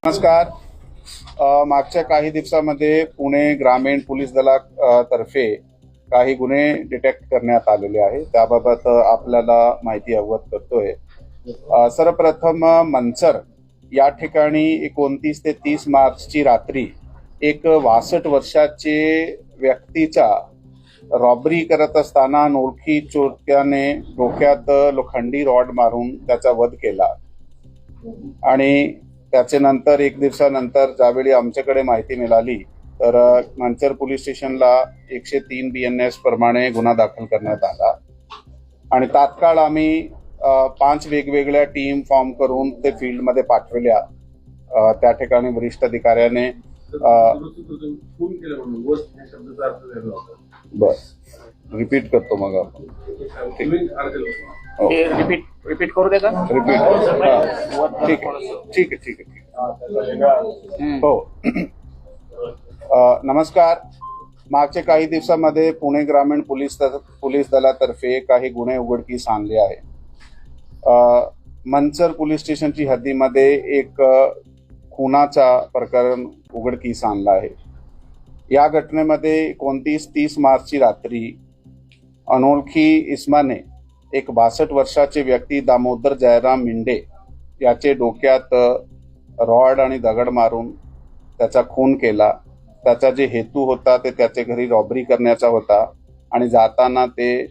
नमस्कार. मागच्या काही दिवसामध्ये पुणे ग्रामीण पोलीस दलातर्फे काही गुन्हे डिटेक्ट करण्यात आलेले आहे. त्याबाबत आपल्याला माहिती अवगत करतोय. सर्वप्रथम मंचर या ठिकाणी 29 ते 30 मार्चची रात्री एक 62 वर्षाचे व्यक्तीचा रॉबरी करत असताना अनोळखी चोरट्याने डोक्यात लोखंडी रॉड मारून त्याचा वध केला. आणि त्याचे नंतर एक दिवसानंतर ज्यावेळी आमच्याकडे माहिती मिळाली तर मंचर पोलीस स्टेशनला 103 BNS प्रमाणे गुन्हा दाखल करण्यात आला आणि तात्काळ आम्ही 5 वेगवेगळ्या टीम फॉर्म करून ते फील्डमध्ये पाठवल्या. त्या ठिकाणी वरिष्ठ अधिकाऱ्याने बस रिपीट करतो मग आपण रिपीट करू दे का? रिपीट ठीक आहे. हो. नमस्कार. मागच्या काही दिवसामध्ये पुणे ग्रामीण पोलीस दलातर्फे काही गुन्हे उघडकीस आणले आहे. मंचर पोलीस स्टेशनची हद्दीमध्ये एक खुनाचा प्रकरण उघडकीस आणला आहे. या घटनेमध्ये 29-30 मार्चची रात्री अनोळखी इसमाने एक 62 वर्षाचे व्यक्ती दामोदर जयराम मिंडे याचे डोक्यात रॉड आणि दगड मारून त्याचा खून केला. त्याचा जे हेतू होता ते त्याच्या घरी रॉबरी करण्याचा होता आणि जाताना ते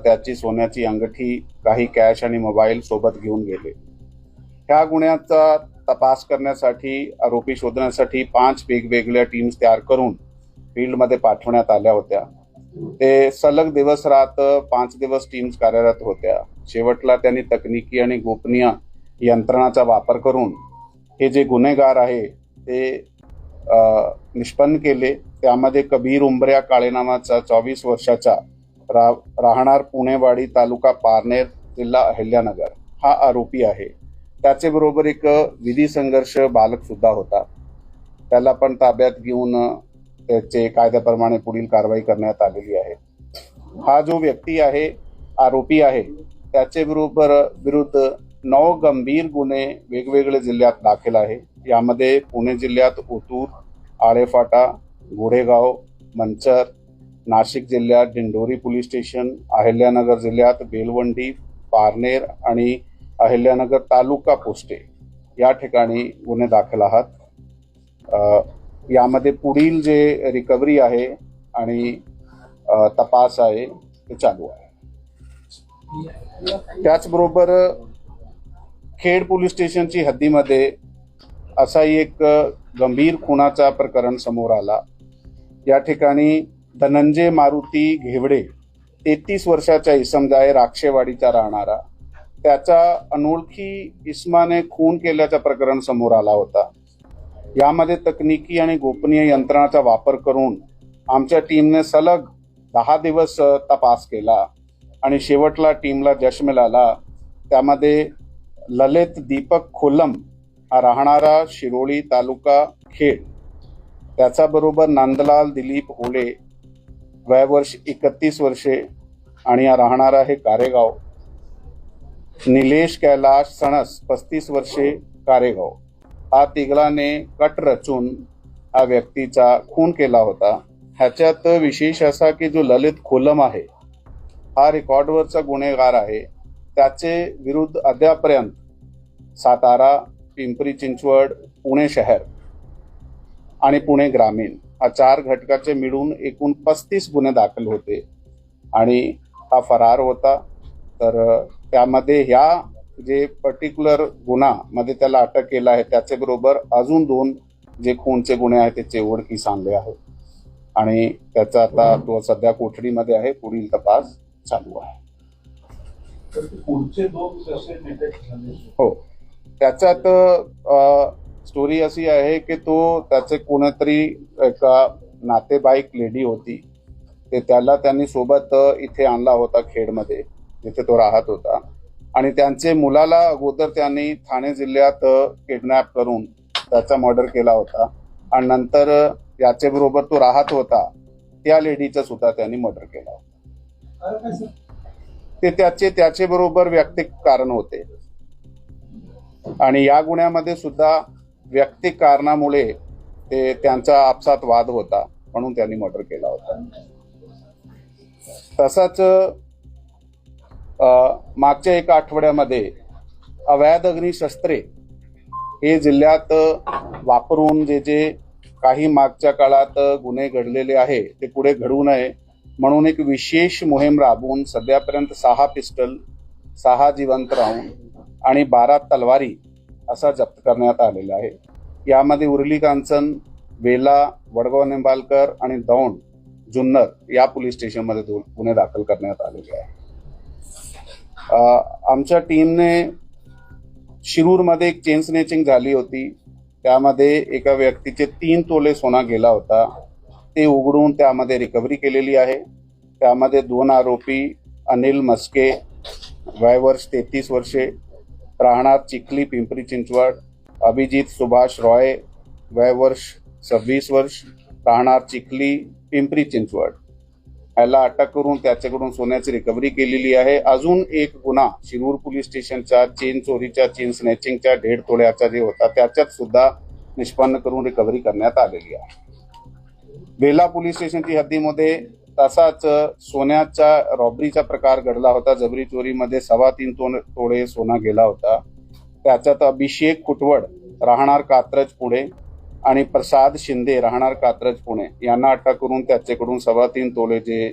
त्याची सोन्याची अंगठी, काही कॅश आणि मोबाईल सोबत घेऊन गेले. ह्या गुन्ह्याचा तपास करण्यासाठी, आरोपी शोधण्यासाठी 5 वेगवेगळ्या टीम्स तयार करून फील्डमध्ये पाठवण्यात आल्या होत्या. ते सलग दिवस रात 5 दिवस टीम्स कार्यरत होत्या. शेवटला त्यांनी तकनिकी आणि गोपनीय यंत्रणाचा वापर करून हे जे गुन्हेगार आहे ते निष्पन्न केले. त्यामध्ये कबीर उंबऱ्या काळे नावाचा 24 वर्षाचा राहणार पुणेवाडी, तालुका पारनेर, जिल्हा अहिल्यानगर हा आरोपी आहे. त्याचे बरोबर एक विधी संघर्ष बालक सुद्धा होता. त्याला पण ताब्यात घेऊन त्याचे कायद्याप्रमाणे पुढील कारवाई करण्यात आलेली आहे. हा जो व्यक्ती आहे, आरोपी आहे, त्याचे विरुद्ध 9 गंभीर गुन्हे वेगवेगळे जिल्ह्यात दाखल आहे. यामध्ये पुणे जिल्ह्यात ओतूर, आळेफाटा, गोडेगाव, मंचर, नाशिक जिल्ह्यात दिंडोरी पोलीस स्टेशन, अहिल्यानगर जिल्ह्यात बेलवंडी, पारनेर आणि अहिल्यानगर तालुका पोस्टे या ठिकाणी गुन्हे दाखल आहात. यामध्ये पुढील जे रिकव्हरी आहे आणि तपास आहे ते चालू आहे. त्याचबरोबर खेड पोलीस स्टेशनची हद्दीमध्ये असाही एक गंभीर खुनाचा प्रकरण समोर आला. या ठिकाणी धनंजय मारुती घेवडे 33 वर्षाचा इसम आहे, राक्षेवाडीचा राहणारा, त्याचा अनोळखी इसमाने खून केल्याचा प्रकरण समोर आला होता. यामध्ये तकनिकी आणि गोपनीय यंत्रणाचा वापर करून आमच्या टीमने सलग 10 दिवस तपास केला आणि शेवटला टीमला यश मिळाला. त्यामध्ये ललित दीपक खोलम हा राहणारा शिरोळी, तालुका खेड, त्याच्याबरोबर नंदलाल दिलीप होळे, वयवर्ष 31 वर्षे आणि हा राहणारा आहे कारेगाव, निलेश कैलाश सणस 35 वर्षे कारेगाव. हा तिघांनी कट रचून हा व्यक्तीचा खून केला होता. ह्याच्यात विशेष असा की जो ललित खोलम आहे हा रेकॉर्डवरचा गुन्हेगार आहे. त्याचे विरुद्ध अद्यापर्यंत सातारा, पिंपरी चिंचवड, पुणे शहर आणि पुणे ग्रामीण हा 4 घटकाचे मिळून एकूण 35 गुन्हे दाखल होते आणि हा फरार होता. तर त्यामध्ये ह्या जे पर्टिक्युलर गुन्हा मध्ये त्याला अटक केला आहे त्याचे बरोबर अजून 2 जे खूनचे गुन्हे आहेत त्याचे उघडकीस आणले आहे आणि त्याचा आता तो सध्या कोठडीमध्ये आहे. पुढील तपास चालू आहे. हो, त्याच्यात स्टोरी अशी आहे की तो त्याचे कोणतरी एका नातेवाईक लेडी होती, ते त्याला त्यांनी सोबत इथे आणला होता खेडमध्ये जिथे तो राहत होता आणि त्यांचे मुलाला अगोदर त्यांनी ठाणे जिल्ह्यात किडनॅप करून त्याचा मर्डर केला होता आणि नंतर याचे बरोबर तो राहत होता त्या लेडीचा सुद्धा त्यांनी मर्डर केला होता. ते त्याचे बरोबर वैयक्तिक कारण होते आणि या गुन्ह्यामध्ये सुद्धा वैयक्तिक कारणामुळे त्यांचा आपसात वाद होता म्हणून त्यांनी मर्डर केला होता. तसाच मागच्या एका आठवड्यामध्ये अवैध अग्निशस्त्रे हे जिल्ह्यात वापरून जे काही मागच्या काळात गुन्हे घडलेले आहे ते पुढे घडू नये म्हणून एक विशेष मोहीम राबवून सध्यापर्यंत 6 पिस्टल, 6 जिवंत राऊंड आणि 12 तलवारी असा जप्त करण्यात आलेला आहे. यामध्ये उरली कांचन, वेला, वडगाव निंबाळकर आणि दौंड जुन्नर या पोलीस स्टेशनमध्ये गुन्हे दाखल करण्यात आलेले आहे. आमच्या टीमने शिरूरमध्ये एक चेन स्नॅचिंग झाली होती. त्यामध्ये एका व्यक्तीचे 3 तोले सोना गेला होता. ते उघडून त्यामध्ये रिकव्हरी केलेली आहे. त्यामध्ये 2 आरोपी अनिल मस्के वय वर्ष 33 वर्षे राहणार चिखली पिंपरी चिंचवड, अभिजित सुभाष रॉय वय वर्ष 26 वर्ष राहणार चिखली पिंपरी चिंचवड याला अटक करून त्याच्याकडून सोन्याची रिकव्हरी केलेली आहे. अजून एक गुन्हा शिरूर पोलीस स्टेशनच्या चेन चोरीच्या, चेन स्नॅचिंगच्या 1.5 तोळ्याचा जे होता त्याच्यात सुद्धा निष्पन्न करून रिकव्हरी करण्यात आलेली आहे. वेला पोलीस स्टेशनची हद्दीमध्ये तसाच सोन्याचा रॉबरीचा प्रकार घडला होता. जबरी चोरीमध्ये 3.25 तोळे सोना गेला होता. त्याच्यात अभिषेक कुटवड राहणार कात्रज पुणे आणि प्रसाद शिंदे राहणार कात्रज पुणे यांना अटक करून त्याच्याकडून 3.25 तोळे जे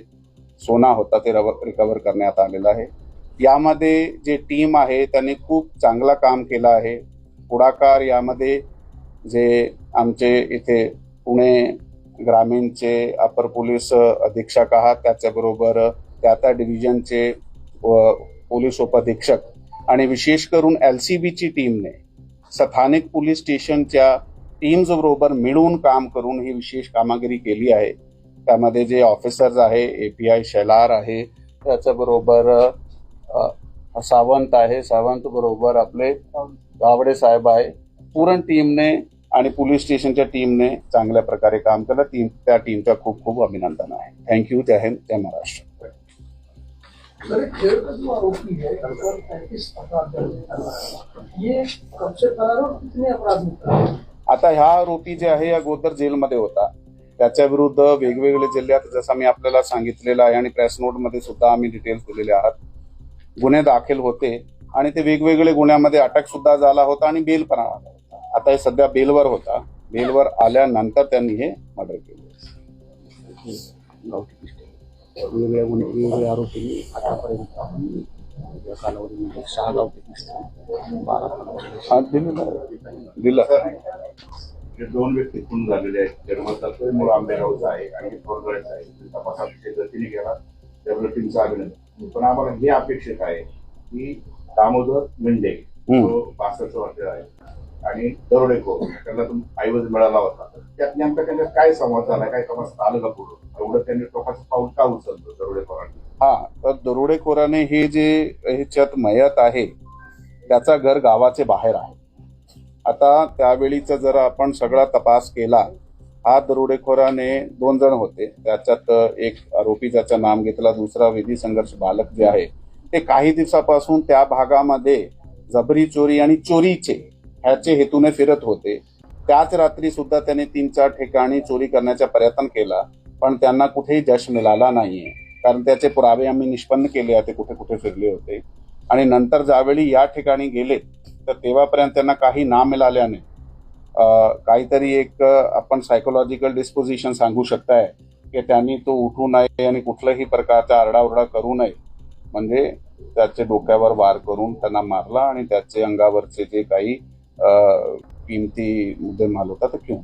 सोना होता ते रिकव्हर करण्यात आलेला आहे. यामध्ये जे टीम आहे त्यांनी खूप चांगला काम केलं आहे. पुढाकार यामध्ये जे आमचे इथे पुणे ग्रामीणचे अपर पोलीस अधीक्षक आहात, त्याच्याबरोबर त्या डिव्हिजनचे पोलीस उपअधीक्षक आणि विशेष करून LCBची टीमने स्थानिक पोलीस स्टेशनच्या टीम्स बरोबर मिळून काम करून ही विशेष कामगिरी केली आहे. त्यामध्ये जे ऑफिसर्स आहे, API शेलार आहे, त्याच्याबरोबर सावंत आहे, सावंत बरोबर आपले गावडे साहेब आहे. पूर्ण टीमने आणि पोलीस स्टेशनच्या टीमने चांगल्या प्रकारे काम केलं. त्या टीमचा खूप खूप अभिनंदन आहे. थँक्यू. जय हिंद, जय महाराष्ट्र. आरोपी है 35 अपराध ये कब से फरार और कितने अपराध में? आता हा आरोपी जे आहे अगोदर जेलमध्ये होता. त्याच्या विरुद्ध वेगवेगळे जिल्ह्यात जसं मी आपल्याला सांगितलेलं आहे आणि प्रेस नोटमध्ये सुद्धा आम्ही डिटेल्स दिलेले आहात, गुन्हे दाखल होते आणि ते वेगवेगळे गुन्ह्यामध्ये अटक सुद्धा झाला होता आणि बेल पण आला होता. आता हे सध्या बेलवर होता. बेलवर आल्यानंतर त्यांनी हे मर्डर केले. वेगवेगळ्या आरोपींनी आतापर्यंत या कालावधीमध्ये 6 गावठी पिस्टल, 12 दिलं. हे 2 व्यक्ती खून झालेले आहेत. जन्मताचा मूळ आंबेगावचा आहे आणि थोरगडचा आहे. तपास अतिशय गतीने गेला, त्यामुळे टीमचं अभिनंदन. पण आम्हाला हे अपेक्षित आहे की दामोदर मिंडे जो 65 वर्षाचा आहे आणि दरोडेखोर त्यांना ऐवज मिळाला होता, त्यात नेमका त्यांच्यात काय संवाद झाला, काय तपास आलं का पुढं, एवढं त्यांनी टोकाचं पाऊल का उचललं दरोडेखोरांनी? तर दरोडेखोराने हे जे ह्याच्यात मयत आहे त्याचा घर गावाचे बाहेर आहे. आता त्यावेळीचा जर आपण सगळा तपास केला, हा दरोडेखोराने 2 जण होते. त्याच्यात एक आरोपी ज्याचं नाम घेतला, दुसरा विधी संघर्ष बालक जे आहे ते काही दिवसापासून त्या भागामध्ये जबरी चोरी आणि चोरीचे ह्याचे हेतूने फिरत होते. त्याच रात्री सुद्धा त्यांनी 3-4 ठिकाणी चोरी करण्याचा प्रयत्न केला, पण त्यांना कुठेही यश मिळाला नाहीये. कारण त्याचे पुरावे आम्ही निष्पन्न केले आहे, ते कुठे कुठे फिरले होते. आणि नंतर ज्यावेळी या ठिकाणी गेले तर तेव्हापर्यंत त्यांना काही ना मिळाल्याने काहीतरी एक आपण सायकोलॉजिकल डिस्पोजिशन सांगू शकताय की त्यांनी तो उठू नये आणि कुठल्याही प्रकारचा आरडाओरडा करू नये, म्हणजे त्याचे डोक्यावर वार करून त्यांना मारला आणि त्याचे अंगावरचे जे काही किमती मुद्देमाल होता ते घेऊन.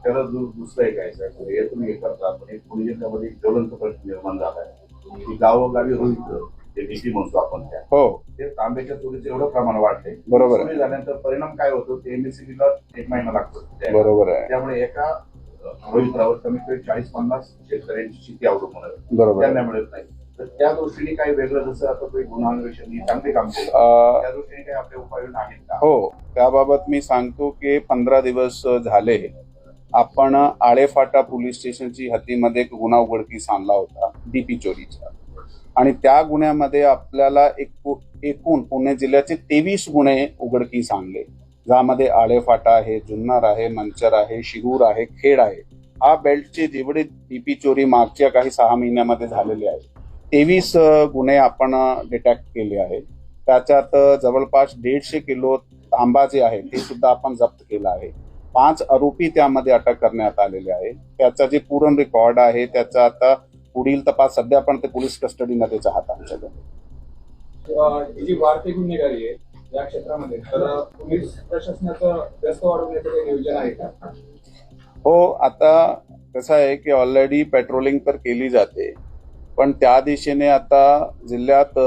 त्याला दुसरं एक आहे, यातून हे करता पण एक पुणे जिल्ह्यामध्ये ज्वलंत प्रश्न निर्माण झाला आहे की गावोगावी रोहित जे डीपी म्हणतो आपण त्या, ते तांब्याच्या चोरीचं एवढं प्रमाण वाढते. बरोबर. चोरी झाल्यानंतर परिणाम काय होतो, ते MSCBला 1 महिना लागतो. बरोबर आहे. त्यामुळे एका रोहित्रावर कमीत कमी 40-50 शेतकऱ्यांची शेती अवलंबून आहे. बरोबर. त्यांना मिळत नाही. तर त्या दृष्टीने काही वेगळं, जसं आता तुम्ही गुन्हा अन्वेषण चांगले काम केलं, त्या दृष्टीने काही आपले उपाययोजना आहेत का? हो, त्याबाबत मी सांगतो की 15 दिवस झाले आपण आळेफाटा पोलीस स्टेशनची हद्दीमध्ये एक गुन्हा उघडकीस आणला होता डीपी चोरीचा. आणि त्या गुन्ह्यामध्ये आपल्याला एकूण पुणे जिल्ह्याचे 23 गुन्हे उघडकीस आणले. ज्यामध्ये आळेफाटा आहे, जुन्नर आहे, मंचर आहे, शिरूर आहे, खेड आहे. हा बेल्टचे जेवढे पीपी चोरी मागच्या काही 6 महिन्यामध्ये झालेले आहे 23 गुन्हे आपण डिटेक्ट केले आहे. त्याच्यात जवळपास 150 किलो तांबा जे आहे ते सुद्धा आपण जप्त केलं आहे. 5 आरोपी त्यामध्ये अटक करण्यात आलेले आहे. त्याचा जे पूर्ण रेकॉर्ड आहे त्याचा आता पुढील तपास सध्या पण ते पोलीस कस्टडीमध्येच आहात आमच्याकडे. ही जी वाढती गुन्हेगारी आहे या क्षेत्रामध्ये तर पोलीस प्रशासनाचं व्यस्त वाढवण्याचं काही नियोजन आहे का? हो, आता कसं आहे की ऑलरेडी पेट्रोलिंग तर केली जाते, पण त्या दिशेने आता जिल्ह्यात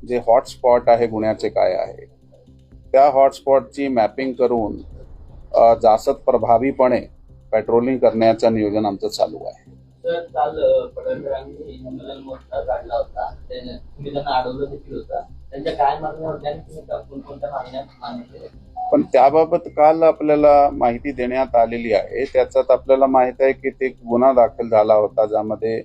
जे हॉटस्पॉट आहे गुन्ह्याचे काय आहे त्या हॉटस्पॉटची मॅपिंग करून जास्त प्रभावीपणे पेट्रोलिंग करण्याचं नियोजन आमचं चालू आहे. तर काल फडणवीसांनी आंदोलन मोर्चा काढला होता, तुम्ही त्यांना अडवलं देखील होता. त्यांच्या काय मागण्या होत्या आणि तुम्ही कोणत्या मागण्या मान्य केल्या? पण त्याबाबत काल आपल्याला माहिती देण्यात आलेली आहे. त्याच्यात आपल्याला माहित आहे की ते गुन्हा दाखल झाला होता ज्यामध्ये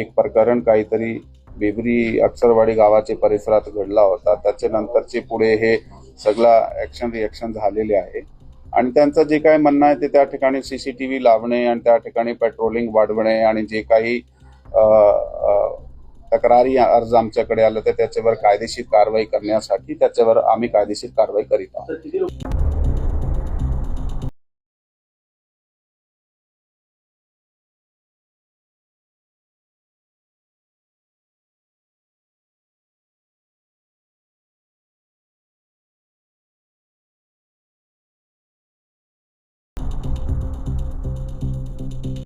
एक प्रकरण काहीतरी बेबरी अक्षरवाडी गावाच्या परिसरात घडला होता. त्याच्यानंतरचे पुढे हे सगळं ऍक्शन रिएक्शन झालेले आहे आणि त्यांचं जे काही म्हणणं आहे ते त्या ठिकाणी सीसीटीव्ही लावणे आणि त्या ठिकाणी पेट्रोलिंग वाढवणे आणि जे काही तक्रारी अर्ज आमच्याकडे आलं तर त्याच्यावर कायदेशीर कारवाई करण्यासाठी त्याच्यावर आम्ही कायदेशीर कारवाई करीत आहोत.